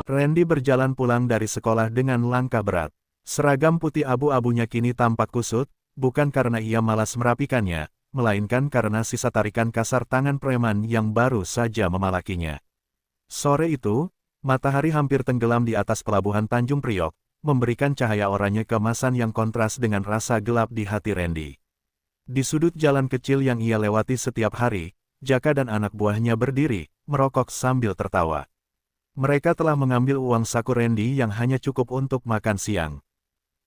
Randy berjalan pulang dari sekolah dengan langkah berat. Seragam putih abu-abunya kini tampak kusut, bukan karena ia malas merapikannya, melainkan karena sisa tarikan kasar tangan preman yang baru saja memalakinya. Sore itu, matahari hampir tenggelam di atas pelabuhan Tanjung Priok, memberikan cahaya oranye keemasan yang kontras dengan rasa gelap di hati Randy. Di sudut jalan kecil yang ia lewati setiap hari, Jaka dan anak buahnya berdiri, merokok sambil tertawa. Mereka telah mengambil uang saku Randy yang hanya cukup untuk makan siang.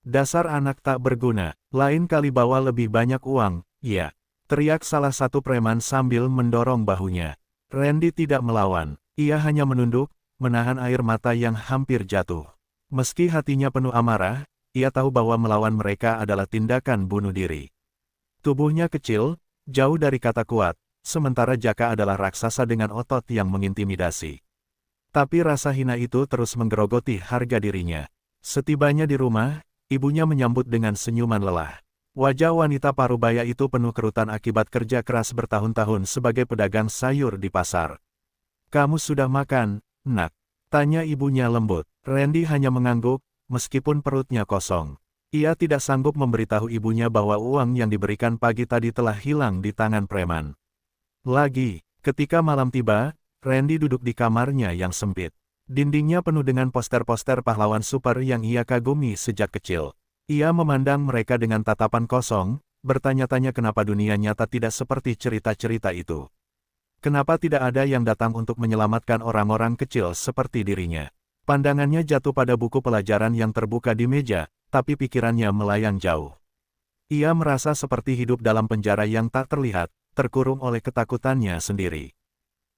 Dasar anak tak berguna, lain kali bawa lebih banyak uang, ya, teriak salah satu preman sambil mendorong bahunya. Randy tidak melawan, ia hanya menunduk, menahan air mata yang hampir jatuh. Meski hatinya penuh amarah, ia tahu bahwa melawan mereka adalah tindakan bunuh diri. Tubuhnya kecil, jauh dari kata kuat, sementara Jaka adalah raksasa dengan otot yang mengintimidasi. Tapi rasa hina itu terus menggerogoti harga dirinya. Setibanya di rumah, ibunya menyambut dengan senyuman lelah. Wajah wanita parubaya itu penuh kerutan akibat kerja keras bertahun-tahun sebagai pedagang sayur di pasar. "Kamu sudah makan, Nak?" tanya ibunya lembut. Randy hanya mengangguk, meskipun perutnya kosong. Ia tidak sanggup memberitahu ibunya bahwa uang yang diberikan pagi tadi telah hilang di tangan preman. Ketika malam tiba, Randy duduk di kamarnya yang sempit. Dindingnya penuh dengan poster-poster pahlawan super yang ia kagumi sejak kecil. Ia memandang mereka dengan tatapan kosong, bertanya-tanya kenapa dunia nyata tidak seperti cerita-cerita itu. Kenapa tidak ada yang datang untuk menyelamatkan orang-orang kecil seperti dirinya. Pandangannya jatuh pada buku pelajaran yang terbuka di meja, tapi pikirannya melayang jauh. Ia merasa seperti hidup dalam penjara yang tak terlihat, terkurung oleh ketakutannya sendiri.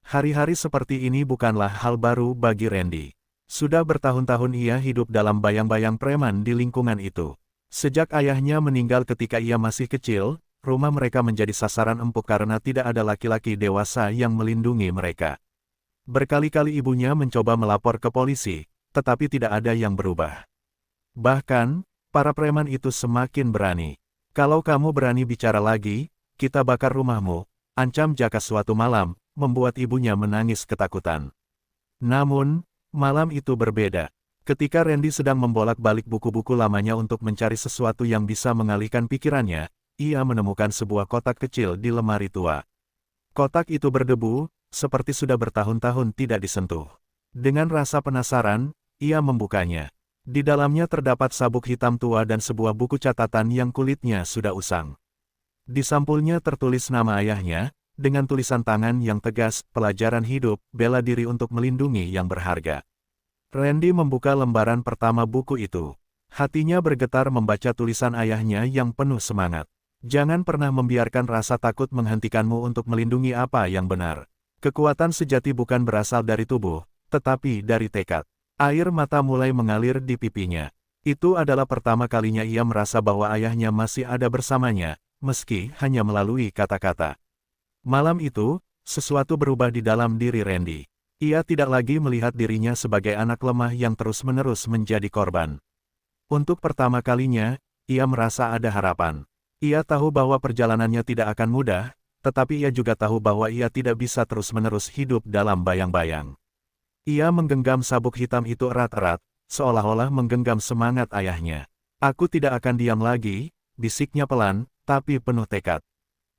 Hari-hari seperti ini bukanlah hal baru bagi Randy. Sudah bertahun-tahun ia hidup dalam bayang-bayang preman di lingkungan itu. Sejak ayahnya meninggal ketika ia masih kecil, rumah mereka menjadi sasaran empuk karena tidak ada laki-laki dewasa yang melindungi mereka. Berkali-kali ibunya mencoba melapor ke polisi, tetapi tidak ada yang berubah. Bahkan, para preman itu semakin berani. "Kalau kamu berani bicara lagi, kita bakar rumahmu," ancam Jaka suatu malam, membuat ibunya menangis ketakutan. Namun, malam itu berbeda. Ketika Randy sedang membolak-balik buku-buku lamanya untuk mencari sesuatu yang bisa mengalihkan pikirannya, ia menemukan sebuah kotak kecil di lemari tua. Kotak itu berdebu, seperti sudah bertahun-tahun tidak disentuh. Dengan rasa penasaran, ia membukanya. Di dalamnya terdapat sabuk hitam tua dan sebuah buku catatan yang kulitnya sudah usang. Di sampulnya tertulis nama ayahnya, dengan tulisan tangan yang tegas, "Pelajaran hidup, bela diri untuk melindungi yang berharga." Randy membuka lembaran pertama buku itu. Hatinya bergetar membaca tulisan ayahnya yang penuh semangat. "Jangan pernah membiarkan rasa takut menghentikanmu untuk melindungi apa yang benar. Kekuatan sejati bukan berasal dari tubuh, tetapi dari tekad." Air mata mulai mengalir di pipinya. Itu adalah pertama kalinya ia merasa bahwa ayahnya masih ada bersamanya, meski hanya melalui kata-kata. Malam itu, sesuatu berubah di dalam diri Randy. Ia tidak lagi melihat dirinya sebagai anak lemah yang terus-menerus menjadi korban. Untuk pertama kalinya, ia merasa ada harapan. Ia tahu bahwa perjalanannya tidak akan mudah, tetapi ia juga tahu bahwa ia tidak bisa terus-menerus hidup dalam bayang-bayang. Ia menggenggam sabuk hitam itu erat-erat, seolah-olah menggenggam semangat ayahnya. "Aku tidak akan diam lagi," bisiknya pelan, tapi penuh tekad.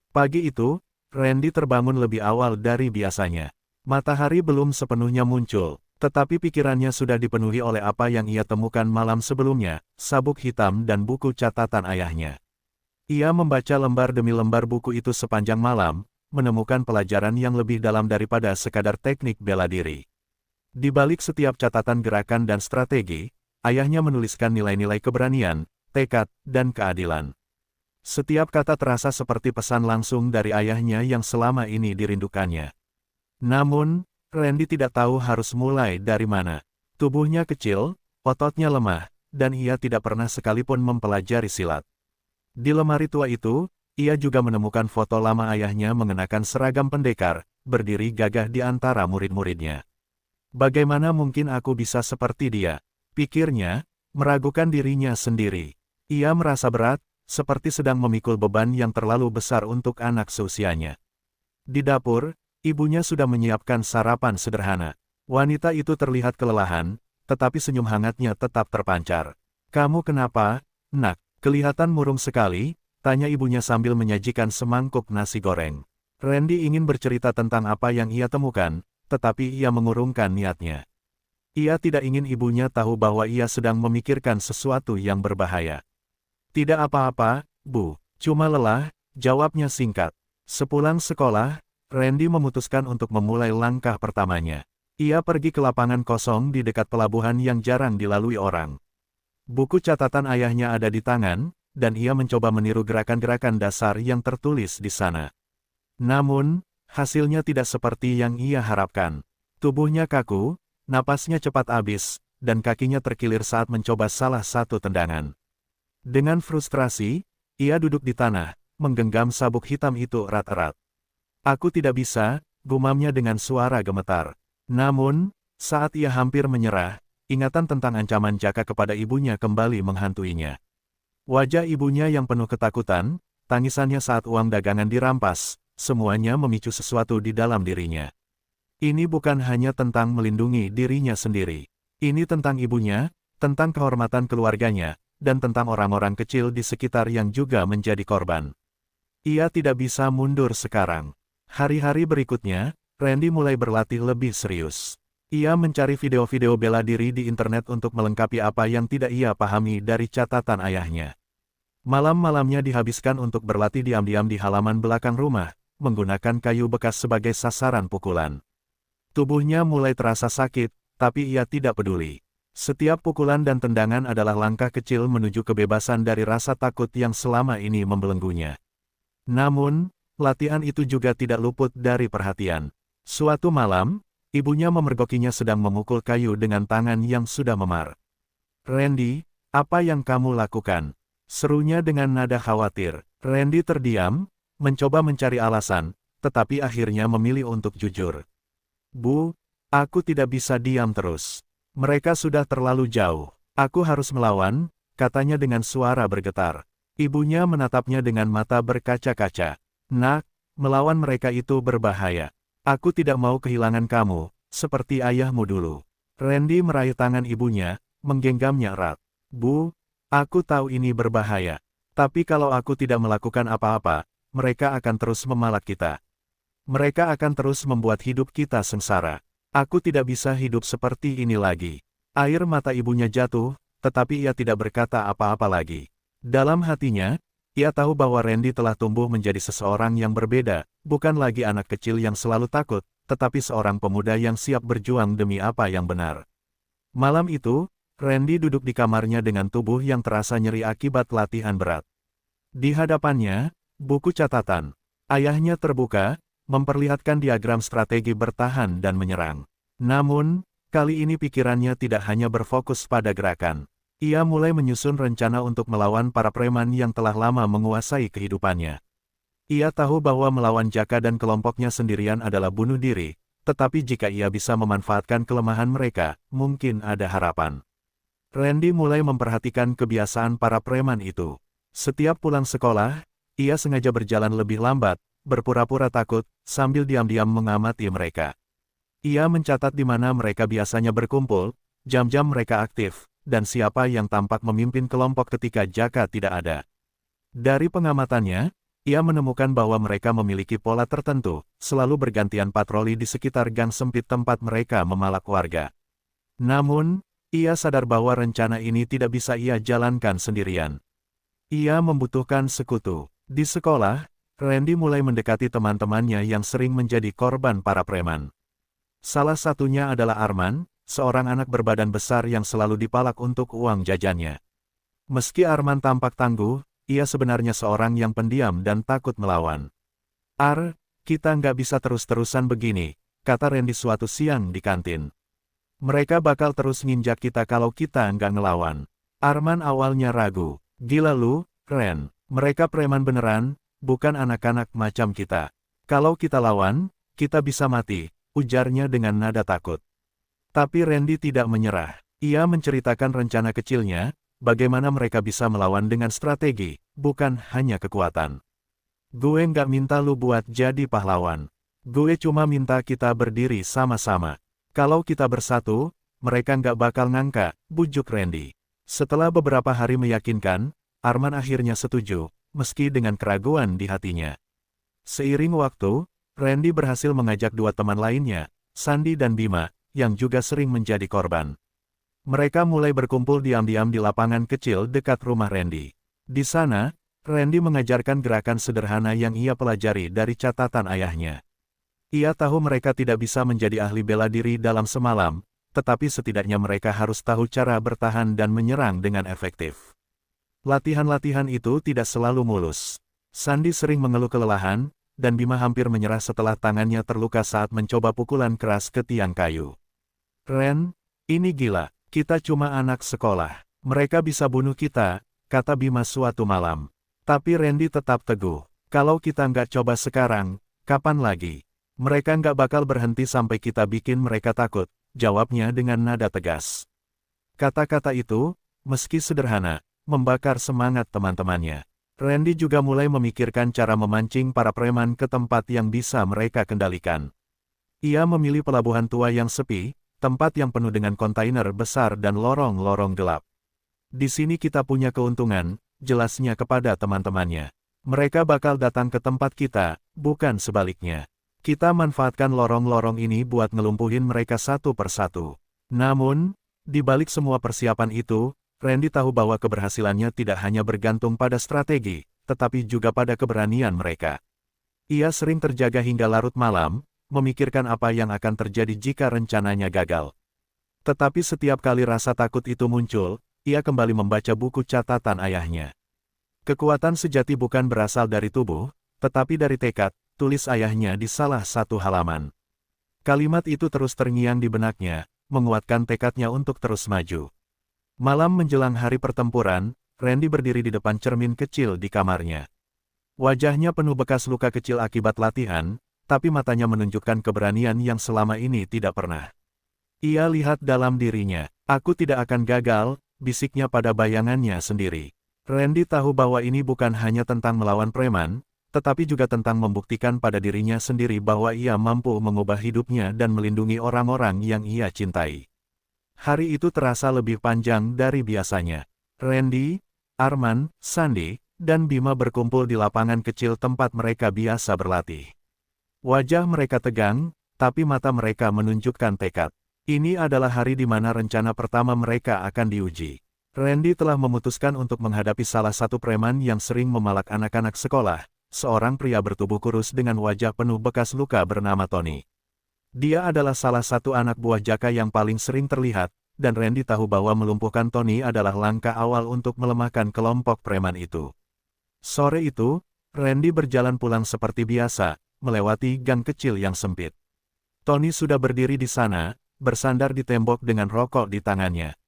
Pagi itu, Randy terbangun lebih awal dari biasanya. Matahari belum sepenuhnya muncul, tetapi pikirannya sudah dipenuhi oleh apa yang ia temukan malam sebelumnya, sabuk hitam dan buku catatan ayahnya. Ia membaca lembar demi lembar buku itu sepanjang malam, menemukan pelajaran yang lebih dalam daripada sekadar teknik bela diri. Di balik setiap catatan gerakan dan strategi, ayahnya menuliskan nilai-nilai keberanian, tekad, dan keadilan. Setiap kata terasa seperti pesan langsung dari ayahnya yang selama ini dirindukannya. Namun, Randy tidak tahu harus mulai dari mana. Tubuhnya kecil, ototnya lemah, dan ia tidak pernah sekalipun mempelajari silat. Di lemari tua itu, ia juga menemukan foto lama ayahnya mengenakan seragam pendekar, berdiri gagah di antara murid-muridnya. "Bagaimana mungkin aku bisa seperti dia?" pikirnya, meragukan dirinya sendiri. Ia merasa berat, seperti sedang memikul beban yang terlalu besar untuk anak seusianya. Di dapur, ibunya sudah menyiapkan sarapan sederhana. Wanita itu terlihat kelelahan, tetapi senyum hangatnya tetap terpancar. Kamu kenapa, nak? Kelihatan murung sekali, tanya ibunya sambil menyajikan semangkuk nasi goreng. Randy ingin bercerita tentang apa yang ia temukan, tetapi ia mengurungkan niatnya. Ia tidak ingin ibunya tahu bahwa ia sedang memikirkan sesuatu yang berbahaya. Tidak apa-apa, Bu. Cuma lelah, jawabnya singkat. Sepulang sekolah, Randy memutuskan untuk memulai langkah pertamanya. Ia pergi ke lapangan kosong di dekat pelabuhan yang jarang dilalui orang. Buku catatan ayahnya ada di tangan, dan ia mencoba meniru gerakan-gerakan dasar yang tertulis di sana. Namun, hasilnya tidak seperti yang ia harapkan. Tubuhnya kaku, napasnya cepat habis, dan kakinya terkilir saat mencoba salah satu tendangan. Dengan frustrasi, ia duduk di tanah, menggenggam sabuk hitam itu erat-erat. Aku tidak bisa, gumamnya dengan suara gemetar. Namun, saat ia hampir menyerah, ingatan tentang ancaman Jaka kepada ibunya kembali menghantuinya. Wajah ibunya yang penuh ketakutan, tangisannya saat uang dagangan dirampas, semuanya memicu sesuatu di dalam dirinya. Ini bukan hanya tentang melindungi dirinya sendiri. Ini tentang ibunya, tentang kehormatan keluarganya, dan tentang orang-orang kecil di sekitar yang juga menjadi korban. Ia tidak bisa mundur sekarang. Hari-hari berikutnya, Randy mulai berlatih lebih serius. Ia mencari video-video bela diri di internet untuk melengkapi apa yang tidak ia pahami dari catatan ayahnya. Malam-malamnya dihabiskan untuk berlatih diam-diam di halaman belakang rumah, menggunakan kayu bekas sebagai sasaran pukulan. Tubuhnya mulai terasa sakit, tapi ia tidak peduli. Setiap pukulan dan tendangan adalah langkah kecil menuju kebebasan dari rasa takut yang selama ini membelenggunya. Namun, latihan itu juga tidak luput dari perhatian. Suatu malam, ibunya memergokinya sedang memukul kayu dengan tangan yang sudah memar. "Randy, apa yang kamu lakukan?" serunya dengan nada khawatir. Randy terdiam, mencoba mencari alasan, tetapi akhirnya memilih untuk jujur. "Bu, aku tidak bisa diam terus. Mereka sudah terlalu jauh. Aku harus melawan," katanya dengan suara bergetar. Ibunya menatapnya dengan mata berkaca-kaca. "Nak, melawan mereka itu berbahaya. Aku tidak mau kehilangan kamu, seperti ayahmu dulu." Randy meraih tangan ibunya, menggenggamnya erat. "Bu, aku tahu ini berbahaya. Tapi kalau aku tidak melakukan apa-apa, mereka akan terus memalak kita. Mereka akan terus membuat hidup kita sengsara. Aku tidak bisa hidup seperti ini lagi." Air mata ibunya jatuh, tetapi ia tidak berkata apa-apa lagi. Dalam hatinya, ia tahu bahwa Randy telah tumbuh menjadi seseorang yang berbeda, bukan lagi anak kecil yang selalu takut, tetapi seorang pemuda yang siap berjuang demi apa yang benar. Malam itu, Randy duduk di kamarnya dengan tubuh yang terasa nyeri akibat latihan berat. Di hadapannya, buku catatan. Ayahnya terbuka, memperlihatkan diagram strategi bertahan dan menyerang. Namun, kali ini pikirannya tidak hanya berfokus pada gerakan. Ia mulai menyusun rencana untuk melawan para preman yang telah lama menguasai kehidupannya. Ia tahu bahwa melawan Jaka dan kelompoknya sendirian adalah bunuh diri, tetapi jika ia bisa memanfaatkan kelemahan mereka, mungkin ada harapan. Randy mulai memperhatikan kebiasaan para preman itu. Setiap pulang sekolah, ia sengaja berjalan lebih lambat, berpura-pura takut, sambil diam-diam mengamati mereka. Ia mencatat di mana mereka biasanya berkumpul, jam-jam mereka aktif, dan siapa yang tampak memimpin kelompok ketika Jaka tidak ada. Dari pengamatannya, ia menemukan bahwa mereka memiliki pola tertentu, selalu bergantian patroli di sekitar gang sempit tempat mereka memalak warga. Namun, ia sadar bahwa rencana ini tidak bisa ia jalankan sendirian. Ia membutuhkan sekutu. Di sekolah, Randy mulai mendekati teman-temannya yang sering menjadi korban para preman. Salah satunya adalah Arman, seorang anak berbadan besar yang selalu dipalak untuk uang jajannya. Meski Arman tampak tangguh, ia sebenarnya seorang yang pendiam dan takut melawan. Kita nggak bisa terus-terusan begini," kata Randy suatu siang di kantin. "Mereka bakal terus nginjak kita kalau kita nggak ngelawan." Arman awalnya ragu. "Gila lu, Ren. Mereka preman beneran, bukan anak-anak macam kita. Kalau kita lawan, kita bisa mati," ujarnya dengan nada takut. Tapi Randy tidak menyerah. Ia menceritakan rencana kecilnya, bagaimana mereka bisa melawan dengan strategi, bukan hanya kekuatan. "Gue nggak minta lu buat jadi pahlawan. Gue cuma minta kita berdiri sama-sama. Kalau kita bersatu, mereka nggak bakal ngangka, bujuk Randy. Setelah beberapa hari meyakinkan, Arman akhirnya setuju, meski dengan keraguan di hatinya. Seiring waktu, Randy berhasil mengajak dua teman lainnya, Sandy dan Bima, yang juga sering menjadi korban. Mereka mulai berkumpul diam-diam di lapangan kecil dekat rumah Randy. Di sana, Randy mengajarkan gerakan sederhana yang ia pelajari dari catatan ayahnya. Ia tahu mereka tidak bisa menjadi ahli bela diri dalam semalam, tetapi setidaknya mereka harus tahu cara bertahan dan menyerang dengan efektif. Latihan-latihan itu tidak selalu mulus. Sandy sering mengeluh kelelahan, dan Bima hampir menyerah setelah tangannya terluka saat mencoba pukulan keras ke tiang kayu. "Ren, ini gila, kita cuma anak sekolah. Mereka bisa bunuh kita," kata Bima suatu malam. Tapi Randy tetap teguh. "Kalau kita nggak coba sekarang, kapan lagi? Mereka nggak bakal berhenti sampai kita bikin mereka takut," jawabnya dengan nada tegas. Kata-kata itu, meski sederhana, membakar semangat teman-temannya. Randy juga mulai memikirkan cara memancing para preman ke tempat yang bisa mereka kendalikan. Ia memilih pelabuhan tua yang sepi, tempat yang penuh dengan kontainer besar dan lorong-lorong gelap. "Di sini kita punya keuntungan," jelasnya kepada teman-temannya. "Mereka bakal datang ke tempat kita, bukan sebaliknya. Kita manfaatkan lorong-lorong ini buat ngelumpuhin mereka satu persatu." Namun, di balik semua persiapan itu, Randy tahu bahwa keberhasilannya tidak hanya bergantung pada strategi, tetapi juga pada keberanian mereka. Ia sering terjaga hingga larut malam, memikirkan apa yang akan terjadi jika rencananya gagal. Tetapi setiap kali rasa takut itu muncul, ia kembali membaca buku catatan ayahnya. "Kekuatan sejati bukan berasal dari tubuh, tetapi dari tekad," tulis ayahnya di salah satu halaman. Kalimat itu terus terngiang di benaknya, menguatkan tekadnya untuk terus maju. Malam menjelang hari pertempuran, Randy berdiri di depan cermin kecil di kamarnya. Wajahnya penuh bekas luka kecil akibat latihan, tapi matanya menunjukkan keberanian yang selama ini tidak pernah. Ia lihat dalam dirinya. "Aku tidak akan gagal," bisiknya pada bayangannya sendiri. Randy tahu bahwa ini bukan hanya tentang melawan preman, tetapi juga tentang membuktikan pada dirinya sendiri bahwa ia mampu mengubah hidupnya dan melindungi orang-orang yang ia cintai. Hari itu terasa lebih panjang dari biasanya. Randy, Arman, Sandy, dan Bima berkumpul di lapangan kecil tempat mereka biasa berlatih. Wajah mereka tegang, tapi mata mereka menunjukkan tekad. Ini adalah hari di mana rencana pertama mereka akan diuji. Randy telah memutuskan untuk menghadapi salah satu preman yang sering memalak anak-anak sekolah, seorang pria bertubuh kurus dengan wajah penuh bekas luka bernama Tony. Dia adalah salah satu anak buah Jaka yang paling sering terlihat, dan Randy tahu bahwa melumpuhkan Tony adalah langkah awal untuk melemahkan kelompok preman itu. Sore itu, Randy berjalan pulang seperti biasa, melewati gang kecil yang sempit. Tony sudah berdiri di sana, bersandar di tembok dengan rokok di tangannya.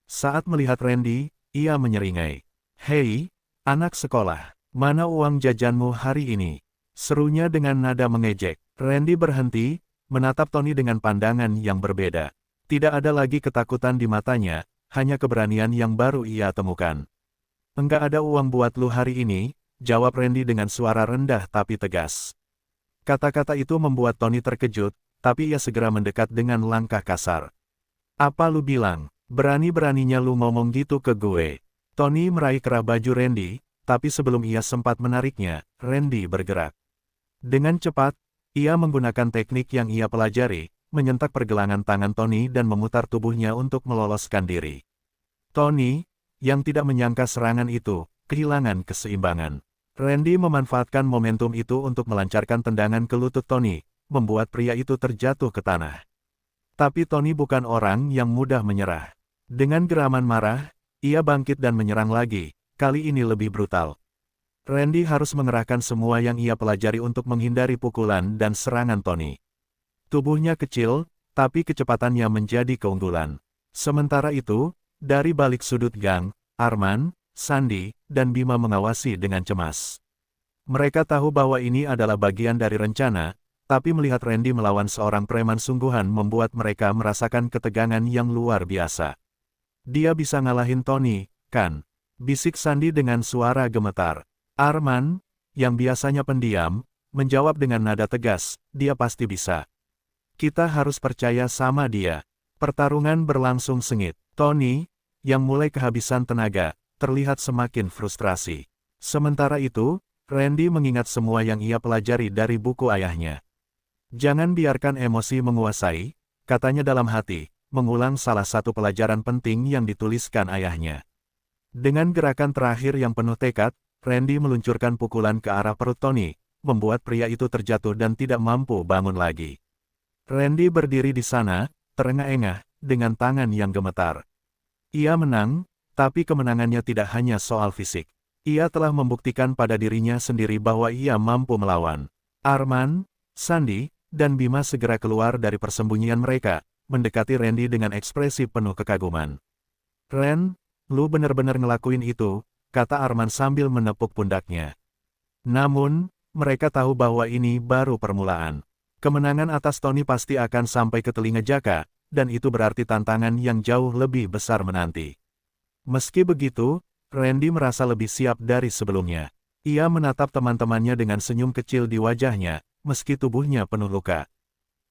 Saat melihat Randy, ia menyeringai. "Hei, anak sekolah. Mana uang jajanmu hari ini?" serunya dengan nada mengejek. Randy berhenti, menatap Tony dengan pandangan yang berbeda. Tidak ada lagi ketakutan di matanya, hanya keberanian yang baru ia temukan. "Enggak ada uang buat lu hari ini," jawab Randy dengan suara rendah tapi tegas. Kata-kata itu membuat Tony terkejut, tapi ia segera mendekat dengan langkah kasar. "Apa lu bilang? Berani-beraninya lu ngomong gitu ke gue?" Tony meraih kerah baju Randy, tapi sebelum ia sempat menariknya, Randy bergerak. Dengan cepat, ia menggunakan teknik yang ia pelajari, menyentak pergelangan tangan Tony dan memutar tubuhnya untuk meloloskan diri. Tony, yang tidak menyangka serangan itu, kehilangan keseimbangan. Randy memanfaatkan momentum itu untuk melancarkan tendangan ke lutut Tony, membuat pria itu terjatuh ke tanah. Tapi Tony bukan orang yang mudah menyerah. Dengan geraman marah, ia bangkit dan menyerang lagi. Kali ini lebih brutal. Randy harus mengerahkan semua yang ia pelajari untuk menghindari pukulan dan serangan Tony. Tubuhnya kecil, tapi kecepatannya menjadi keunggulan. Sementara itu, dari balik sudut gang, Arman, Sandy, dan Bima mengawasi dengan cemas. Mereka tahu bahwa ini adalah bagian dari rencana, tapi melihat Randy melawan seorang preman sungguhan membuat mereka merasakan ketegangan yang luar biasa. "Dia bisa ngalahin Tony, kan?" bisik Sandy dengan suara gemetar. Arman, yang biasanya pendiam, menjawab dengan nada tegas, "Dia pasti bisa. Kita harus percaya sama dia." Pertarungan berlangsung sengit. Tony, yang mulai kehabisan tenaga, terlihat semakin frustrasi. Sementara itu, Randy mengingat semua yang ia pelajari dari buku ayahnya. Jangan biarkan emosi menguasai, katanya dalam hati, mengulang salah satu pelajaran penting yang dituliskan ayahnya. Dengan gerakan terakhir yang penuh tekad, Randy meluncurkan pukulan ke arah perut Tony, membuat pria itu terjatuh dan tidak mampu bangun lagi. Randy berdiri di sana, terengah-engah, dengan tangan yang gemetar. Ia menang, tapi kemenangannya tidak hanya soal fisik. Ia telah membuktikan pada dirinya sendiri bahwa ia mampu melawan. Arman, Sandy, dan Bima segera keluar dari persembunyian mereka, mendekati Randy dengan ekspresi penuh kekaguman. "Ren, lu benar-benar ngelakuin itu," kata Arman sambil menepuk pundaknya. Namun, mereka tahu bahwa ini baru permulaan. Kemenangan atas Tony pasti akan sampai ke telinga Jaka, dan itu berarti tantangan yang jauh lebih besar menanti. Meski begitu, Randy merasa lebih siap dari sebelumnya. Ia menatap teman-temannya dengan senyum kecil di wajahnya, meski tubuhnya penuh luka.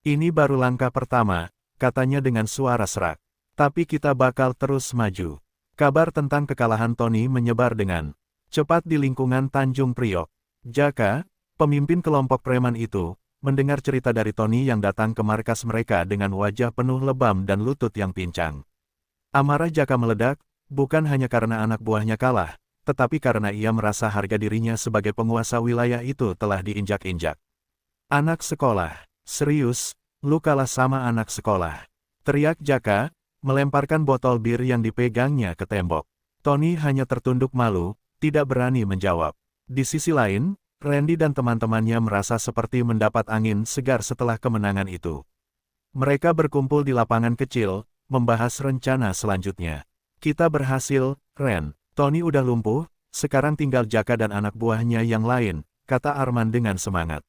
"Ini baru langkah pertama," katanya dengan suara serak. "Tapi kita bakal terus maju." Kabar tentang kekalahan Tony menyebar dengan cepat di lingkungan Tanjung Priok. Jaka, pemimpin kelompok preman itu, mendengar cerita dari Tony yang datang ke markas mereka dengan wajah penuh lebam dan lutut yang pincang. Amarah Jaka meledak, bukan hanya karena anak buahnya kalah, tetapi karena ia merasa harga dirinya sebagai penguasa wilayah itu telah diinjak-injak. "Anak sekolah, serius, lu kalah sama anak sekolah," teriak Jaka, melemparkan botol bir yang dipegangnya ke tembok. Tony hanya tertunduk malu, tidak berani menjawab. Di sisi lain, Randy dan teman-temannya merasa seperti mendapat angin segar setelah kemenangan itu. Mereka berkumpul di lapangan kecil, membahas rencana selanjutnya. "Kita berhasil, Ren. Tony udah lumpuh, sekarang tinggal Jaka dan anak buahnya yang lain," kata Arman dengan semangat.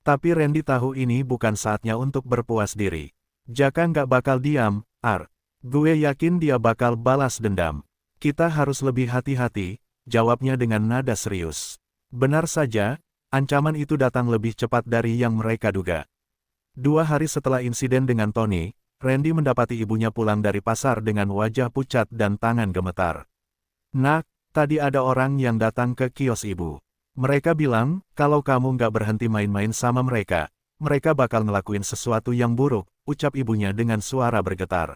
Tapi Randy tahu ini bukan saatnya untuk berpuas diri. "Jaka nggak bakal diam, Ar. Gue yakin dia bakal balas dendam. Kita harus lebih hati-hati," jawabnya dengan nada serius. Benar saja, ancaman itu datang lebih cepat dari yang mereka duga. 2 hari setelah insiden dengan Tony, Randy mendapati ibunya pulang dari pasar dengan wajah pucat dan tangan gemetar. "Nak, tadi ada orang yang datang ke kios ibu. Mereka bilang, kalau kamu nggak berhenti main-main sama mereka, mereka bakal ngelakuin sesuatu yang buruk," ucap ibunya dengan suara bergetar.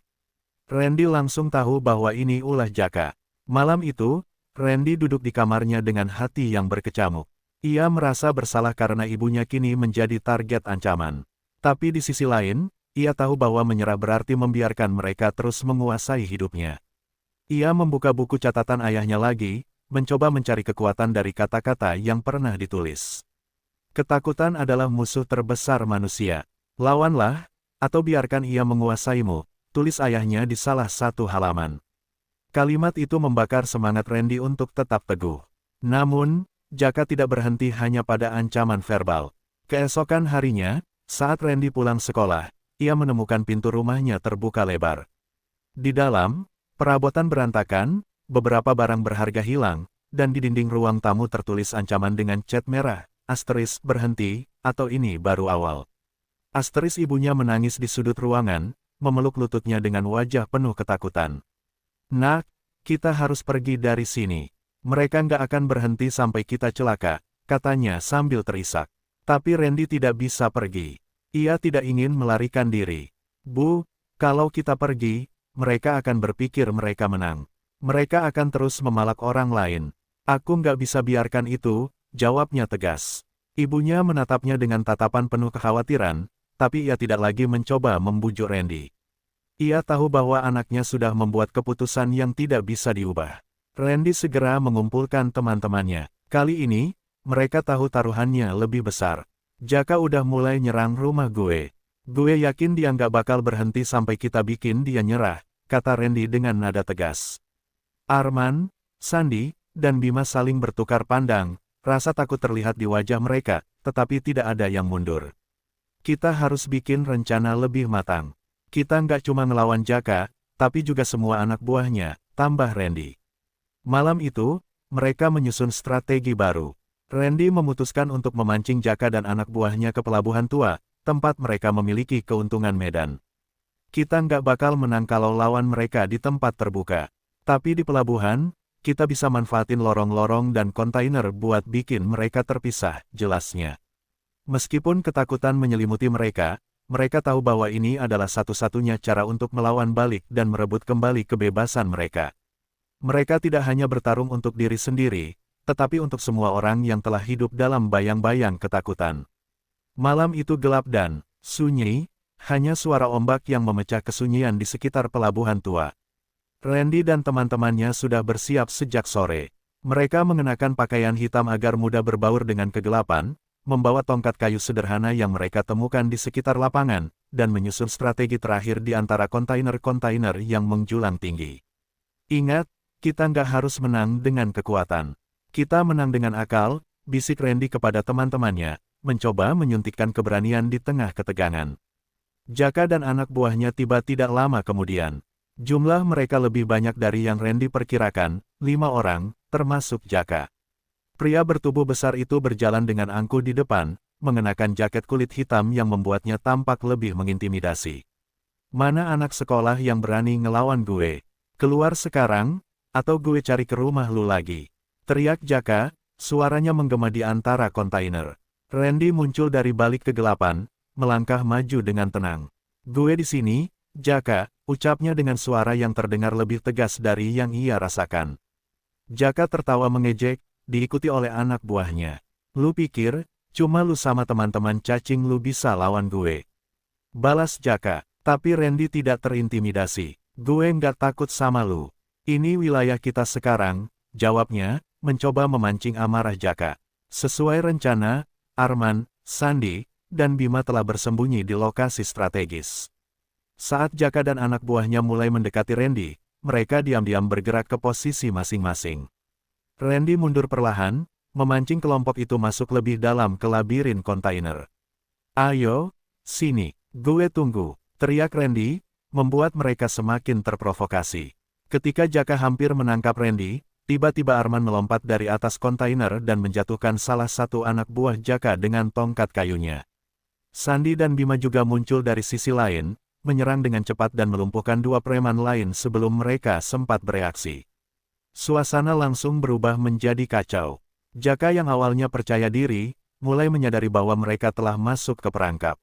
Randy langsung tahu bahwa ini ulah Jaka. Malam itu, Randy duduk di kamarnya dengan hati yang berkecamuk. Ia merasa bersalah karena ibunya kini menjadi target ancaman. Tapi di sisi lain, ia tahu bahwa menyerah berarti membiarkan mereka terus menguasai hidupnya. Ia membuka buku catatan ayahnya lagi, mencoba mencari kekuatan dari kata-kata yang pernah ditulis. "Ketakutan adalah musuh terbesar manusia. Lawanlah, atau biarkan ia menguasaimu," tulis ayahnya di salah satu halaman. Kalimat itu membakar semangat Randy untuk tetap teguh. Namun, Jaka tidak berhenti hanya pada ancaman verbal. Keesokan harinya, saat Randy pulang sekolah, ia menemukan pintu rumahnya terbuka lebar. Di dalam, perabotan berantakan, beberapa barang berharga hilang, dan di dinding ruang tamu tertulis ancaman dengan cat merah, asteris berhenti, atau ini baru awal. Asteris ibunya menangis di sudut ruangan, memeluk lututnya dengan wajah penuh ketakutan. "Nak, kita harus pergi dari sini. Mereka nggak akan berhenti sampai kita celaka," katanya sambil terisak. Tapi Randy tidak bisa pergi. Ia tidak ingin melarikan diri. "Bu, kalau kita pergi, mereka akan berpikir mereka menang. Mereka akan terus memalak orang lain. Aku nggak bisa biarkan itu," jawabnya tegas. Ibunya menatapnya dengan tatapan penuh kekhawatiran, tapi ia tidak lagi mencoba membujuk Randy. Ia tahu bahwa anaknya sudah membuat keputusan yang tidak bisa diubah. Randy segera mengumpulkan teman-temannya. Kali ini, mereka tahu taruhannya lebih besar. "Jaka udah mulai nyerang rumah gue. Gue yakin dia nggak bakal berhenti sampai kita bikin dia nyerah," kata Randy dengan nada tegas. Arman, Sandy, dan Bima saling bertukar pandang, rasa takut terlihat di wajah mereka, tetapi tidak ada yang mundur. "Kita harus bikin rencana lebih matang. Kita nggak cuma ngelawan Jaka, tapi juga semua anak buahnya," tambah Randy. Malam itu, mereka menyusun strategi baru. Randy memutuskan untuk memancing Jaka dan anak buahnya ke pelabuhan tua, tempat mereka memiliki keuntungan medan. Kita nggak bakal menang kalau lawan mereka di tempat terbuka. Tapi di pelabuhan, kita bisa manfaatin lorong-lorong dan kontainer buat bikin mereka terpisah, jelasnya. Meskipun ketakutan menyelimuti mereka, mereka tahu bahwa ini adalah satu-satunya cara untuk melawan balik dan merebut kembali kebebasan mereka. Mereka tidak hanya bertarung untuk diri sendiri, tetapi untuk semua orang yang telah hidup dalam bayang-bayang ketakutan. Malam itu gelap dan sunyi, hanya suara ombak yang memecah kesunyian di sekitar pelabuhan tua. Randy dan teman-temannya sudah bersiap sejak sore. Mereka mengenakan pakaian hitam agar mudah berbaur dengan kegelapan, membawa tongkat kayu sederhana yang mereka temukan di sekitar lapangan, dan menyusun strategi terakhir di antara kontainer-kontainer yang menjulang tinggi. Ingat, kita nggak harus menang dengan kekuatan. Kita menang dengan akal, bisik Randy kepada teman-temannya, mencoba menyuntikkan keberanian di tengah ketegangan. Jaka dan anak buahnya tiba tidak lama kemudian. Jumlah mereka lebih banyak dari yang Randy perkirakan, 5 orang, termasuk Jaka. Pria bertubuh besar itu berjalan dengan angkuh di depan, mengenakan jaket kulit hitam yang membuatnya tampak lebih mengintimidasi. Mana anak sekolah yang berani ngelawan gue? Keluar sekarang, atau gue cari ke rumah lu lagi. Teriak Jaka, suaranya menggema di antara kontainer. Randy muncul dari balik kegelapan, melangkah maju dengan tenang. Gue di sini, Jaka, ucapnya dengan suara yang terdengar lebih tegas dari yang ia rasakan. Jaka tertawa mengejek, diikuti oleh anak buahnya. Lu pikir, cuma lu sama teman-teman cacing lu bisa lawan gue? Balas Jaka, tapi Randy tidak terintimidasi. Gue nggak takut sama lu. Ini wilayah kita sekarang, jawabnya, mencoba memancing amarah Jaka. Sesuai rencana, Arman, Sandy, dan Bima telah bersembunyi di lokasi strategis. Saat Jaka dan anak buahnya mulai mendekati Randy, mereka diam-diam bergerak ke posisi masing-masing. Randy mundur perlahan, memancing kelompok itu masuk lebih dalam ke labirin kontainer. Ayo, sini, gue tunggu, teriak Randy, membuat mereka semakin terprovokasi. Ketika Jaka hampir menangkap Randy, tiba-tiba Arman melompat dari atas kontainer dan menjatuhkan salah satu anak buah Jaka dengan tongkat kayunya. Sandy dan Bima juga muncul dari sisi lain, menyerang dengan cepat dan melumpuhkan 2 preman lain sebelum mereka sempat bereaksi. Suasana langsung berubah menjadi kacau. Jaka yang awalnya percaya diri, mulai menyadari bahwa mereka telah masuk ke perangkap.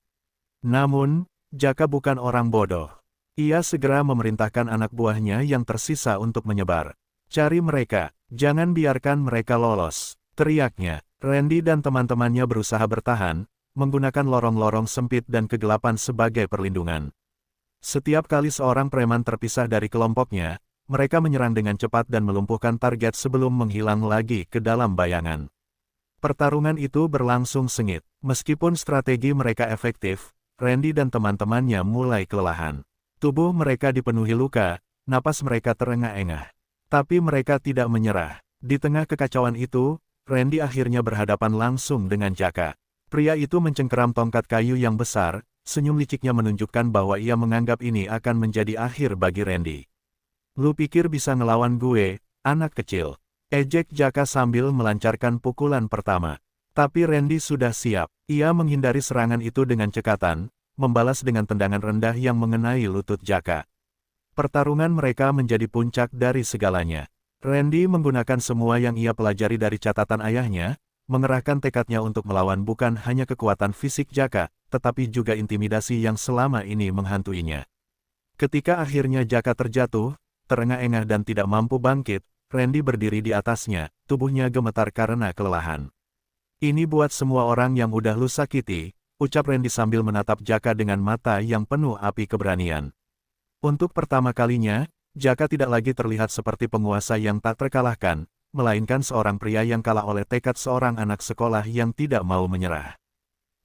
Namun, Jaka bukan orang bodoh. Ia segera memerintahkan anak buahnya yang tersisa untuk menyebar. Cari mereka, jangan biarkan mereka lolos, teriaknya. Randy dan teman-temannya berusaha bertahan, menggunakan lorong-lorong sempit dan kegelapan sebagai perlindungan. Setiap kali seorang preman terpisah dari kelompoknya, mereka menyerang dengan cepat dan melumpuhkan target sebelum menghilang lagi ke dalam bayangan. Pertarungan itu berlangsung sengit. Meskipun strategi mereka efektif, Randy dan teman-temannya mulai kelelahan. Tubuh mereka dipenuhi luka, napas mereka terengah-engah. Tapi mereka tidak menyerah. Di tengah kekacauan itu, Randy akhirnya berhadapan langsung dengan Jaka. Pria itu mencengkeram tongkat kayu yang besar, senyum liciknya menunjukkan bahwa ia menganggap ini akan menjadi akhir bagi Randy. Lu pikir bisa ngelawan gue, anak kecil? Ejek Jaka sambil melancarkan pukulan pertama. Tapi Randy sudah siap. Ia menghindari serangan itu dengan cekatan, membalas dengan tendangan rendah yang mengenai lutut Jaka. Pertarungan mereka menjadi puncak dari segalanya. Randy menggunakan semua yang ia pelajari dari catatan ayahnya, mengerahkan tekadnya untuk melawan bukan hanya kekuatan fisik Jaka, tetapi juga intimidasi yang selama ini menghantuinya. Ketika akhirnya Jaka terjatuh, terengah-engah dan tidak mampu bangkit, Randy berdiri di atasnya, tubuhnya gemetar karena kelelahan. Ini buat semua orang yang udah lu sakiti, ucap Randy sambil menatap Jaka dengan mata yang penuh api keberanian. Untuk pertama kalinya, Jaka tidak lagi terlihat seperti penguasa yang tak terkalahkan, melainkan seorang pria yang kalah oleh tekad seorang anak sekolah yang tidak mau menyerah.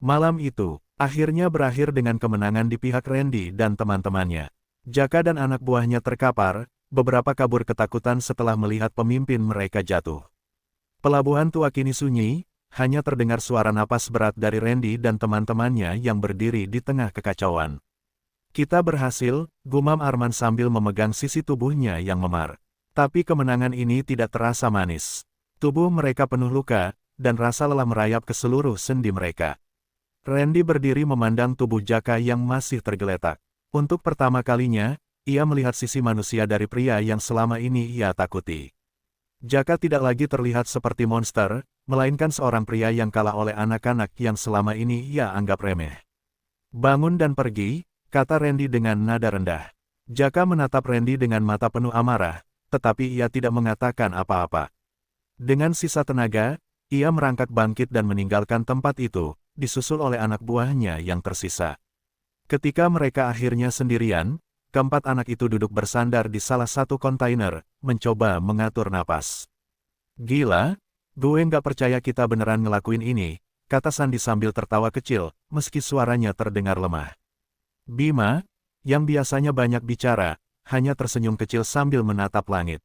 Malam itu, akhirnya berakhir dengan kemenangan di pihak Randy dan teman-temannya. Jaka dan anak buahnya terkapar, beberapa kabur ketakutan setelah melihat pemimpin mereka jatuh. Pelabuhan tua kini sunyi, hanya terdengar suara napas berat dari Randy dan teman-temannya yang berdiri di tengah kekacauan. Kita berhasil, gumam Arman sambil memegang sisi tubuhnya yang memar. Tapi kemenangan ini tidak terasa manis. Tubuh mereka penuh luka, dan rasa lelah merayap ke seluruh sendi mereka. Randy berdiri memandang tubuh Jaka yang masih tergeletak. Untuk pertama kalinya, ia melihat sisi manusia dari pria yang selama ini ia takuti. Jaka tidak lagi terlihat seperti monster, melainkan seorang pria yang kalah oleh anak-anak yang selama ini ia anggap remeh. Bangun dan pergi, kata Randy dengan nada rendah. Jaka menatap Randy dengan mata penuh amarah, tetapi ia tidak mengatakan apa-apa. Dengan sisa tenaga, ia merangkak bangkit dan meninggalkan tempat itu, disusul oleh anak buahnya yang tersisa. Ketika mereka akhirnya sendirian, keempat anak itu duduk bersandar di salah satu kontainer, mencoba mengatur napas. Gila, gue nggak percaya kita beneran ngelakuin ini, kata Sandy sambil tertawa kecil, meski suaranya terdengar lemah. Bima, yang biasanya banyak bicara, hanya tersenyum kecil sambil menatap langit.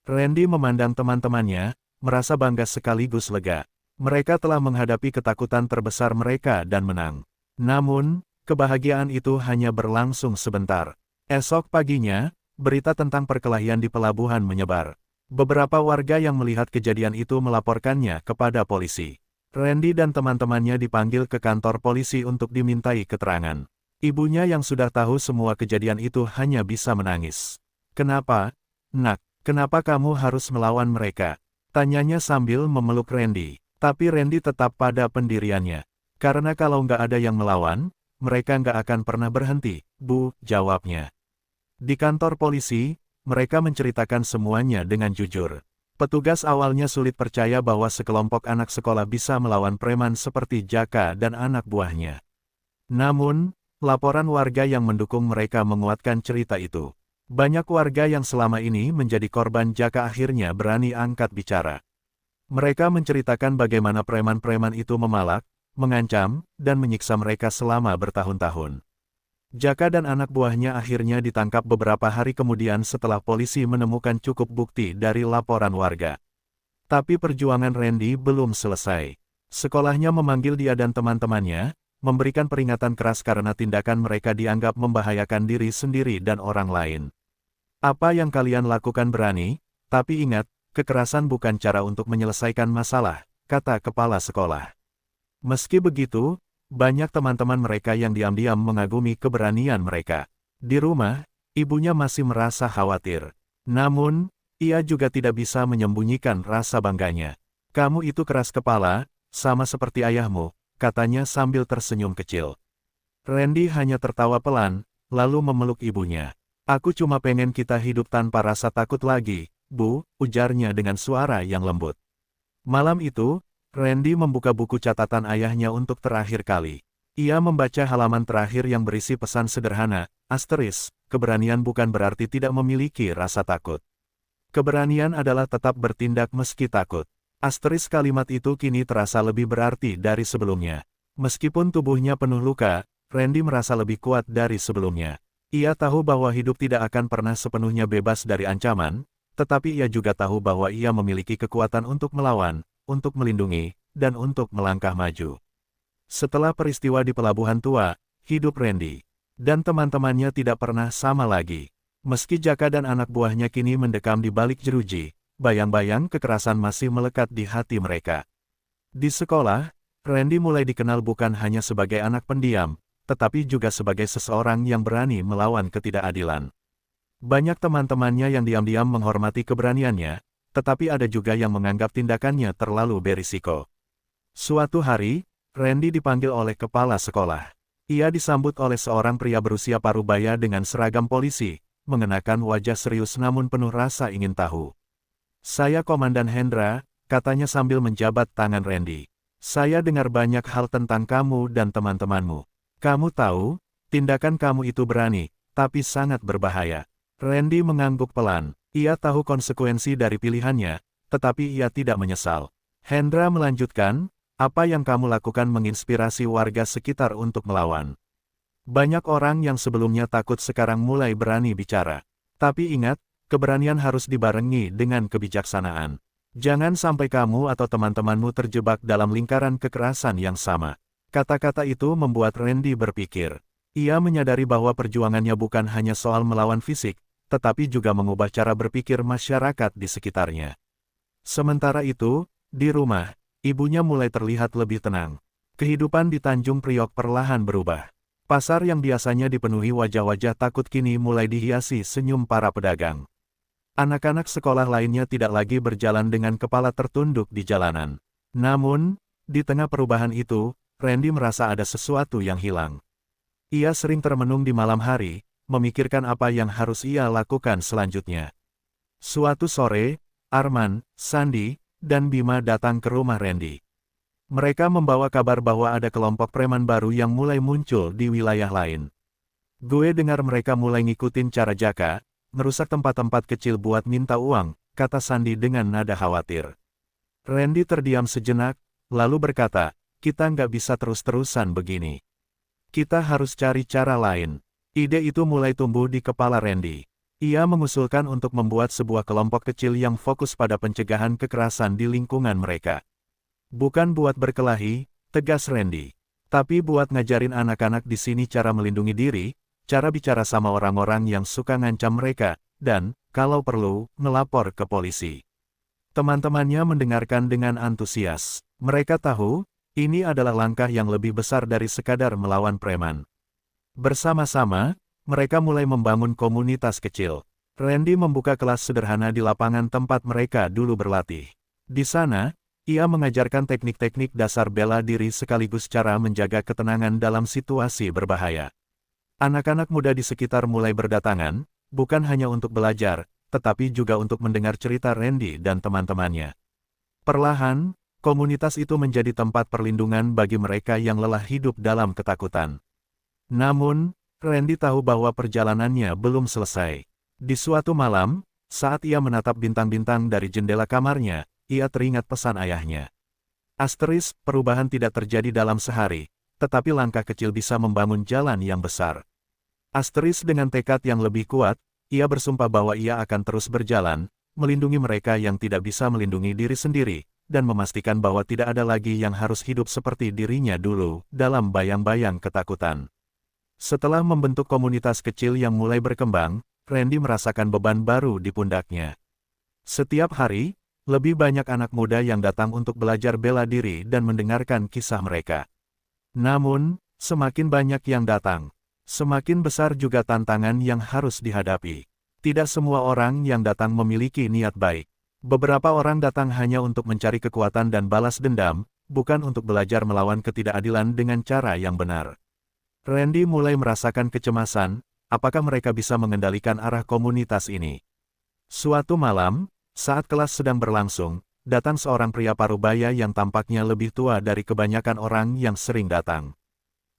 Randy memandang teman-temannya, merasa bangga sekaligus lega. Mereka telah menghadapi ketakutan terbesar mereka dan menang. Namun, kebahagiaan itu hanya berlangsung sebentar. Esok paginya, berita tentang perkelahian di pelabuhan menyebar. Beberapa warga yang melihat kejadian itu melaporkannya kepada polisi. Randy dan teman-temannya dipanggil ke kantor polisi untuk dimintai keterangan. Ibunya yang sudah tahu semua kejadian itu hanya bisa menangis. "Kenapa, Nak? Kenapa kamu harus melawan mereka?" tanyanya sambil memeluk Randy. Tapi Randy tetap pada pendiriannya. "Karena kalau nggak ada yang melawan, mereka nggak akan pernah berhenti, Bu," jawabnya. Di kantor polisi, mereka menceritakan semuanya dengan jujur. Petugas awalnya sulit percaya bahwa sekelompok anak sekolah bisa melawan preman seperti Jaka dan anak buahnya. Namun, laporan warga yang mendukung mereka menguatkan cerita itu. Banyak warga yang selama ini menjadi korban Jaka akhirnya berani angkat bicara. Mereka menceritakan bagaimana preman-preman itu memalak, mengancam, dan menyiksa mereka selama bertahun-tahun. Jaka dan anak buahnya akhirnya ditangkap beberapa hari kemudian setelah polisi menemukan cukup bukti dari laporan warga. Tapi perjuangan Randy belum selesai. Sekolahnya memanggil dia dan teman-temannya, memberikan peringatan keras karena tindakan mereka dianggap membahayakan diri sendiri dan orang lain. "Apa yang kalian lakukan berani, tapi ingat, kekerasan bukan cara untuk menyelesaikan masalah," kata kepala sekolah. Meski begitu, banyak teman-teman mereka yang diam-diam mengagumi keberanian mereka. Di rumah, ibunya masih merasa khawatir. Namun, ia juga tidak bisa menyembunyikan rasa bangganya. "Kamu itu keras kepala, sama seperti ayahmu," katanya sambil tersenyum kecil. Randy hanya tertawa pelan, lalu memeluk ibunya. "Aku cuma pengen kita hidup tanpa rasa takut lagi, Bu," ujarnya dengan suara yang lembut. Malam itu, Randy membuka buku catatan ayahnya untuk terakhir kali. Ia membaca halaman terakhir yang berisi pesan sederhana, keberanian bukan berarti tidak memiliki rasa takut. Keberanian adalah tetap bertindak meski takut. Kalimat itu kini terasa lebih berarti dari sebelumnya. Meskipun tubuhnya penuh luka, Randy merasa lebih kuat dari sebelumnya. Ia tahu bahwa hidup tidak akan pernah sepenuhnya bebas dari ancaman, tetapi ia juga tahu bahwa ia memiliki kekuatan untuk melawan, untuk melindungi, dan untuk melangkah maju. Setelah peristiwa di Pelabuhan Tua, hidup Randy dan teman-temannya tidak pernah sama lagi. Meski Jaka dan anak buahnya kini mendekam di balik jeruji, bayang-bayang kekerasan masih melekat di hati mereka. Di sekolah, Randy mulai dikenal bukan hanya sebagai anak pendiam, tetapi juga sebagai seseorang yang berani melawan ketidakadilan. Banyak teman-temannya yang diam-diam menghormati keberaniannya, tetapi ada juga yang menganggap tindakannya terlalu berisiko. Suatu hari, Randy dipanggil oleh kepala sekolah. Ia disambut oleh seorang pria berusia parubaya dengan seragam polisi, mengenakan wajah serius namun penuh rasa ingin tahu. "Saya Komandan Hendra," katanya sambil menjabat tangan Randy. "Saya dengar banyak hal tentang kamu dan teman-temanmu. Kamu tahu, tindakan kamu itu berani, tapi sangat berbahaya." Randy mengangguk pelan. Ia tahu konsekuensi dari pilihannya, tetapi ia tidak menyesal. Hendra melanjutkan, "Apa yang kamu lakukan menginspirasi warga sekitar untuk melawan. Banyak orang yang sebelumnya takut sekarang mulai berani bicara. Tapi ingat, keberanian harus dibarengi dengan kebijaksanaan. Jangan sampai kamu atau teman-temanmu terjebak dalam lingkaran kekerasan yang sama." Kata-kata itu membuat Randy berpikir. Ia menyadari bahwa perjuangannya bukan hanya soal melawan fisik, tetapi juga mengubah cara berpikir masyarakat di sekitarnya. Sementara itu, di rumah, ibunya mulai terlihat lebih tenang. Kehidupan di Tanjung Priok perlahan berubah. Pasar yang biasanya dipenuhi wajah-wajah takut kini mulai dihiasi senyum para pedagang. Anak-anak sekolah lainnya tidak lagi berjalan dengan kepala tertunduk di jalanan. Namun, di tengah perubahan itu, Randy merasa ada sesuatu yang hilang. Ia sering termenung di malam hari, memikirkan apa yang harus ia lakukan selanjutnya. Suatu sore, Arman, Sandy, dan Bima datang ke rumah Randy. Mereka membawa kabar bahwa ada kelompok preman baru yang mulai muncul di wilayah lain. Gue dengar mereka mulai ngikutin cara Jaka, merusak tempat-tempat kecil buat minta uang, kata Sandy dengan nada khawatir. Randy terdiam sejenak, lalu berkata, kita nggak bisa terus-terusan begini. Kita harus cari cara lain. Ide itu mulai tumbuh di kepala Randy. Ia mengusulkan untuk membuat sebuah kelompok kecil yang fokus pada pencegahan kekerasan di lingkungan mereka. Bukan buat berkelahi, tegas Randy. Tapi buat ngajarin anak-anak di sini cara melindungi diri, cara bicara sama orang-orang yang suka ngancam mereka, dan, kalau perlu, ngelapor ke polisi. Teman-temannya mendengarkan dengan antusias. Mereka tahu, ini adalah langkah yang lebih besar dari sekadar melawan preman. Bersama-sama, mereka mulai membangun komunitas kecil. Randy membuka kelas sederhana di lapangan tempat mereka dulu berlatih. Di sana, ia mengajarkan teknik-teknik dasar bela diri sekaligus cara menjaga ketenangan dalam situasi berbahaya. Anak-anak muda di sekitar mulai berdatangan, bukan hanya untuk belajar, tetapi juga untuk mendengar cerita Randy dan teman-temannya. Perlahan, komunitas itu menjadi tempat perlindungan bagi mereka yang lelah hidup dalam ketakutan. Namun, Randy tahu bahwa perjalanannya belum selesai. Di suatu malam, saat ia menatap bintang-bintang dari jendela kamarnya, ia teringat pesan ayahnya. Asteris, perubahan tidak terjadi dalam sehari, tetapi langkah kecil bisa membangun jalan yang besar. Asteris dengan tekad yang lebih kuat, ia bersumpah bahwa ia akan terus berjalan, melindungi mereka yang tidak bisa melindungi diri sendiri, dan memastikan bahwa tidak ada lagi yang harus hidup seperti dirinya dulu, dalam bayang-bayang ketakutan. Setelah membentuk komunitas kecil yang mulai berkembang, Randy merasakan beban baru di pundaknya. Setiap hari, lebih banyak anak muda yang datang untuk belajar bela diri dan mendengarkan kisah mereka. Namun, semakin banyak yang datang, semakin besar juga tantangan yang harus dihadapi. Tidak semua orang yang datang memiliki niat baik. Beberapa orang datang hanya untuk mencari kekuatan dan balas dendam, bukan untuk belajar melawan ketidakadilan dengan cara yang benar. Randy mulai merasakan kecemasan, apakah mereka bisa mengendalikan arah komunitas ini. Suatu malam, saat kelas sedang berlangsung, datang seorang pria parubaya yang tampaknya lebih tua dari kebanyakan orang yang sering datang.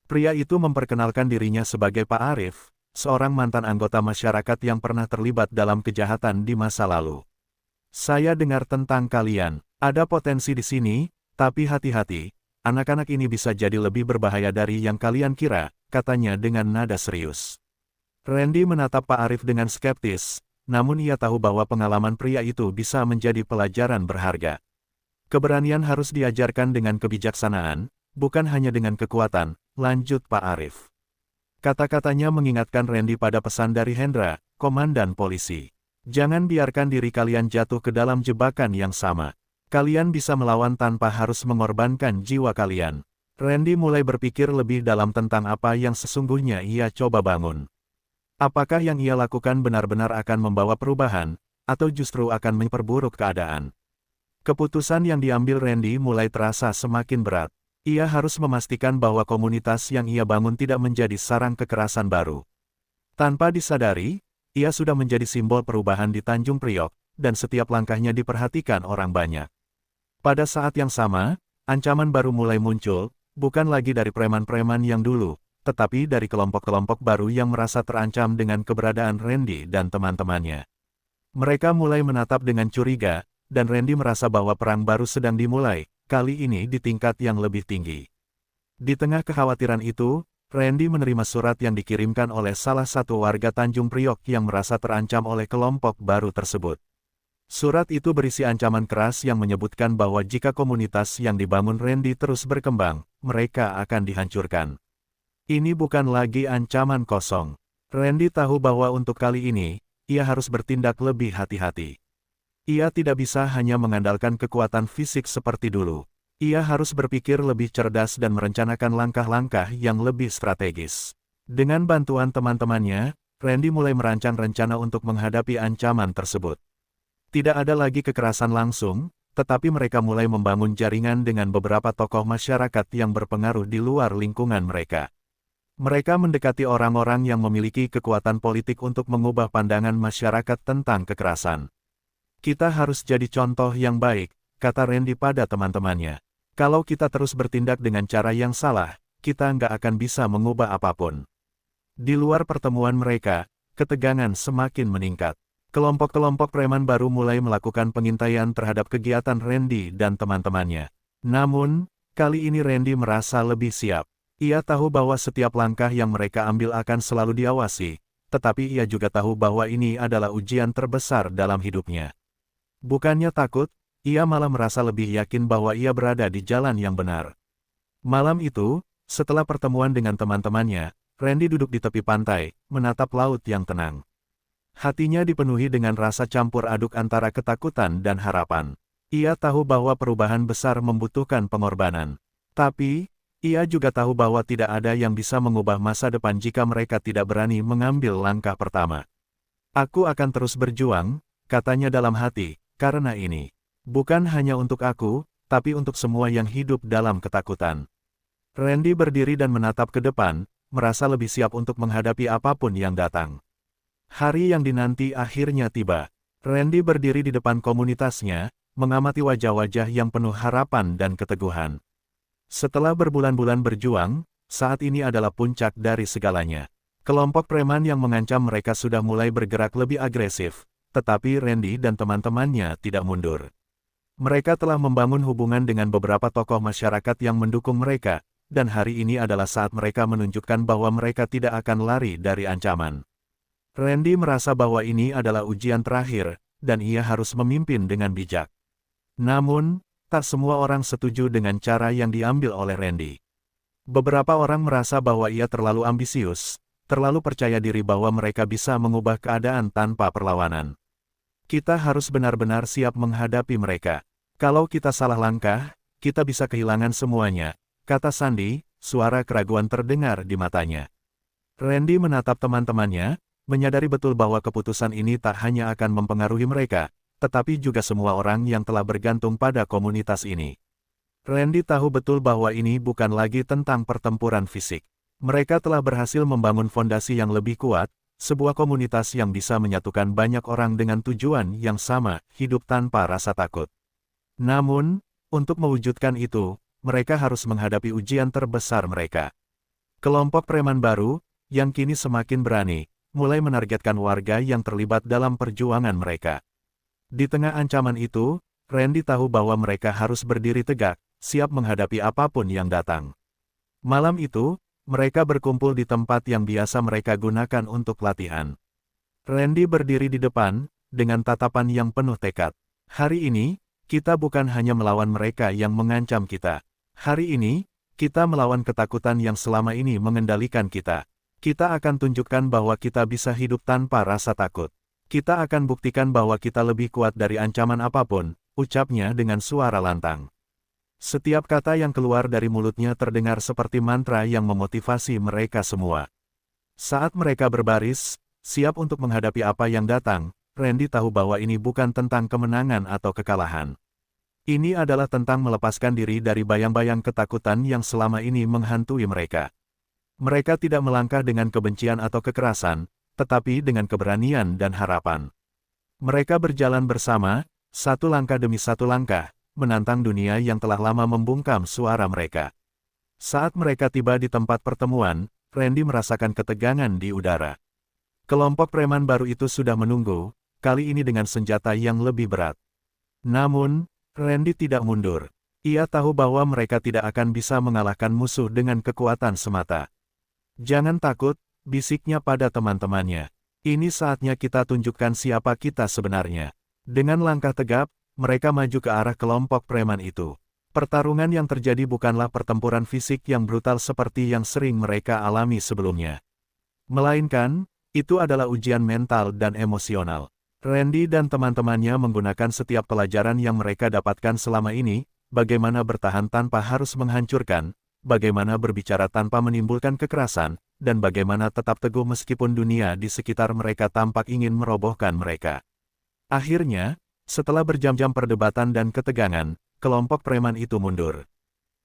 Pria itu memperkenalkan dirinya sebagai Pak Arif, seorang mantan anggota masyarakat yang pernah terlibat dalam kejahatan di masa lalu. Saya dengar tentang kalian, ada potensi di sini, tapi hati-hati, anak-anak ini bisa jadi lebih berbahaya dari yang kalian kira, katanya dengan nada serius. Randy menatap Pak Arif dengan skeptis. Namun ia tahu bahwa pengalaman pria itu bisa menjadi pelajaran berharga. Keberanian harus diajarkan dengan kebijaksanaan, bukan hanya dengan kekuatan, lanjut Pak Arif. Kata-katanya mengingatkan Randy pada pesan dari Hendra, komandan polisi. Jangan biarkan diri kalian jatuh ke dalam jebakan yang sama. Kalian bisa melawan tanpa harus mengorbankan jiwa kalian. Randy mulai berpikir lebih dalam tentang apa yang sesungguhnya ia coba bangun. Apakah yang ia lakukan benar-benar akan membawa perubahan, atau justru akan memperburuk keadaan? Keputusan yang diambil Randy mulai terasa semakin berat. Ia harus memastikan bahwa komunitas yang ia bangun tidak menjadi sarang kekerasan baru. Tanpa disadari, ia sudah menjadi simbol perubahan di Tanjung Priok, dan setiap langkahnya diperhatikan orang banyak. Pada saat yang sama, ancaman baru mulai muncul, bukan lagi dari preman-preman yang dulu, tetapi dari kelompok-kelompok baru yang merasa terancam dengan keberadaan Randy dan teman-temannya. Mereka mulai menatap dengan curiga, dan Randy merasa bahwa perang baru sedang dimulai, kali ini di tingkat yang lebih tinggi. Di tengah kekhawatiran itu, Randy menerima surat yang dikirimkan oleh salah satu warga Tanjung Priok yang merasa terancam oleh kelompok baru tersebut. Surat itu berisi ancaman keras yang menyebutkan bahwa jika komunitas yang dibangun Randy terus berkembang, mereka akan dihancurkan. Ini bukan lagi ancaman kosong. Randy tahu bahwa untuk kali ini, ia harus bertindak lebih hati-hati. Ia tidak bisa hanya mengandalkan kekuatan fisik seperti dulu. Ia harus berpikir lebih cerdas dan merencanakan langkah-langkah yang lebih strategis. Dengan bantuan teman-temannya, Randy mulai merancang rencana untuk menghadapi ancaman tersebut. Tidak ada lagi kekerasan langsung, tetapi mereka mulai membangun jaringan dengan beberapa tokoh masyarakat yang berpengaruh di luar lingkungan mereka. Mereka mendekati orang-orang yang memiliki kekuatan politik untuk mengubah pandangan masyarakat tentang kekerasan. Kita harus jadi contoh yang baik, kata Randy pada teman-temannya. Kalau kita terus bertindak dengan cara yang salah, kita nggak akan bisa mengubah apapun. Di luar pertemuan mereka, ketegangan semakin meningkat. Kelompok-kelompok preman baru mulai melakukan pengintaian terhadap kegiatan Randy dan teman-temannya. Namun, kali ini Randy merasa lebih siap. Ia tahu bahwa setiap langkah yang mereka ambil akan selalu diawasi, tetapi ia juga tahu bahwa ini adalah ujian terbesar dalam hidupnya. Bukannya takut, ia malah merasa lebih yakin bahwa ia berada di jalan yang benar. Malam itu, setelah pertemuan dengan teman-temannya, Randy duduk di tepi pantai, menatap laut yang tenang. Hatinya dipenuhi dengan rasa campur aduk antara ketakutan dan harapan. Ia tahu bahwa perubahan besar membutuhkan pengorbanan. Tapi, ia juga tahu bahwa tidak ada yang bisa mengubah masa depan jika mereka tidak berani mengambil langkah pertama. Aku akan terus berjuang, katanya dalam hati, karena ini bukan hanya untuk aku, tapi untuk semua yang hidup dalam ketakutan. Randy berdiri dan menatap ke depan, merasa lebih siap untuk menghadapi apapun yang datang. Hari yang dinanti akhirnya tiba. Randy berdiri di depan komunitasnya, mengamati wajah-wajah yang penuh harapan dan keteguhan. Setelah berbulan-bulan berjuang, saat ini adalah puncak dari segalanya. Kelompok preman yang mengancam mereka sudah mulai bergerak lebih agresif, tetapi Randy dan teman-temannya tidak mundur. Mereka telah membangun hubungan dengan beberapa tokoh masyarakat yang mendukung mereka, dan hari ini adalah saat mereka menunjukkan bahwa mereka tidak akan lari dari ancaman. Randy merasa bahwa ini adalah ujian terakhir, dan ia harus memimpin dengan bijak. Namun, tak semua orang setuju dengan cara yang diambil oleh Randy. Beberapa orang merasa bahwa ia terlalu ambisius, terlalu percaya diri bahwa mereka bisa mengubah keadaan tanpa perlawanan. Kita harus benar-benar siap menghadapi mereka. Kalau kita salah langkah, kita bisa kehilangan semuanya, kata Sandy, suara keraguan terdengar di matanya. Randy menatap teman-temannya, menyadari betul bahwa keputusan ini tak hanya akan mempengaruhi mereka, tetapi juga semua orang yang telah bergantung pada komunitas ini. Randy tahu betul bahwa ini bukan lagi tentang pertempuran fisik. Mereka telah berhasil membangun fondasi yang lebih kuat, sebuah komunitas yang bisa menyatukan banyak orang dengan tujuan yang sama, hidup tanpa rasa takut. Namun, untuk mewujudkan itu, mereka harus menghadapi ujian terbesar mereka. Kelompok preman baru, yang kini semakin berani, mulai menargetkan warga yang terlibat dalam perjuangan mereka. Di tengah ancaman itu, Randy tahu bahwa mereka harus berdiri tegak, siap menghadapi apapun yang datang. Malam itu, mereka berkumpul di tempat yang biasa mereka gunakan untuk latihan. Randy berdiri di depan, dengan tatapan yang penuh tekad. Hari ini, kita bukan hanya melawan mereka yang mengancam kita. Hari ini, kita melawan ketakutan yang selama ini mengendalikan kita. Kita akan tunjukkan bahwa kita bisa hidup tanpa rasa takut. Kita akan buktikan bahwa kita lebih kuat dari ancaman apapun, ucapnya dengan suara lantang. Setiap kata yang keluar dari mulutnya terdengar seperti mantra yang memotivasi mereka semua. Saat mereka berbaris, siap untuk menghadapi apa yang datang, Randy tahu bahwa ini bukan tentang kemenangan atau kekalahan. Ini adalah tentang melepaskan diri dari bayang-bayang ketakutan yang selama ini menghantui mereka. Mereka tidak melangkah dengan kebencian atau kekerasan, tetapi dengan keberanian dan harapan. Mereka berjalan bersama, satu langkah demi satu langkah, menantang dunia yang telah lama membungkam suara mereka. Saat mereka tiba di tempat pertemuan, Randy merasakan ketegangan di udara. Kelompok preman baru itu sudah menunggu, kali ini dengan senjata yang lebih berat. Namun, Randy tidak mundur. Ia tahu bahwa mereka tidak akan bisa mengalahkan musuh dengan kekuatan semata. Jangan takut, bisiknya pada teman-temannya. Ini saatnya kita tunjukkan siapa kita sebenarnya. Dengan langkah tegap, mereka maju ke arah kelompok preman itu. Pertarungan yang terjadi bukanlah pertempuran fisik yang brutal seperti yang sering mereka alami sebelumnya. Melainkan, itu adalah ujian mental dan emosional. Randy dan teman-temannya menggunakan setiap pelajaran yang mereka dapatkan selama ini, bagaimana bertahan tanpa harus menghancurkan, bagaimana berbicara tanpa menimbulkan kekerasan, dan bagaimana tetap teguh meskipun dunia di sekitar mereka tampak ingin merobohkan mereka. Akhirnya, setelah berjam-jam perdebatan dan ketegangan, kelompok preman itu mundur.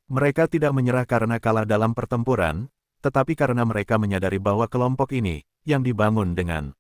Mereka tidak menyerah karena kalah dalam pertempuran, tetapi karena mereka menyadari bahwa kelompok ini, yang dibangun dengan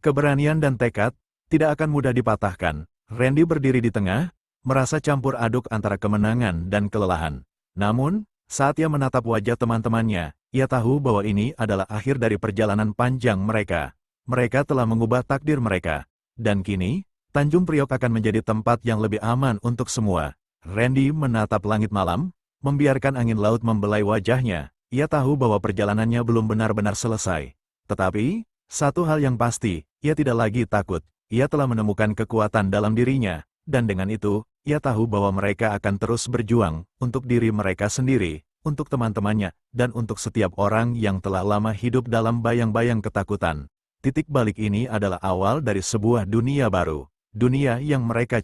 keberanian dan tekad, tidak akan mudah dipatahkan. Randy berdiri di tengah, merasa campur aduk antara kemenangan dan kelelahan. Namun, saat ia menatap wajah teman-temannya, ia tahu bahwa ini adalah akhir dari perjalanan panjang mereka. Mereka telah mengubah takdir mereka. Dan kini, Tanjung Priok akan menjadi tempat yang lebih aman untuk semua. Randy menatap langit malam, membiarkan angin laut membelai wajahnya. Ia tahu bahwa perjalanannya belum benar-benar selesai. Tetapi, satu hal yang pasti, ia tidak lagi takut. Ia telah menemukan kekuatan dalam dirinya, dan dengan itu, ia tahu bahwa mereka akan terus berjuang untuk diri mereka sendiri, untuk teman-temannya, dan untuk setiap orang yang telah lama hidup dalam bayang-bayang ketakutan. Titik balik ini adalah awal dari sebuah dunia baru, dunia yang mereka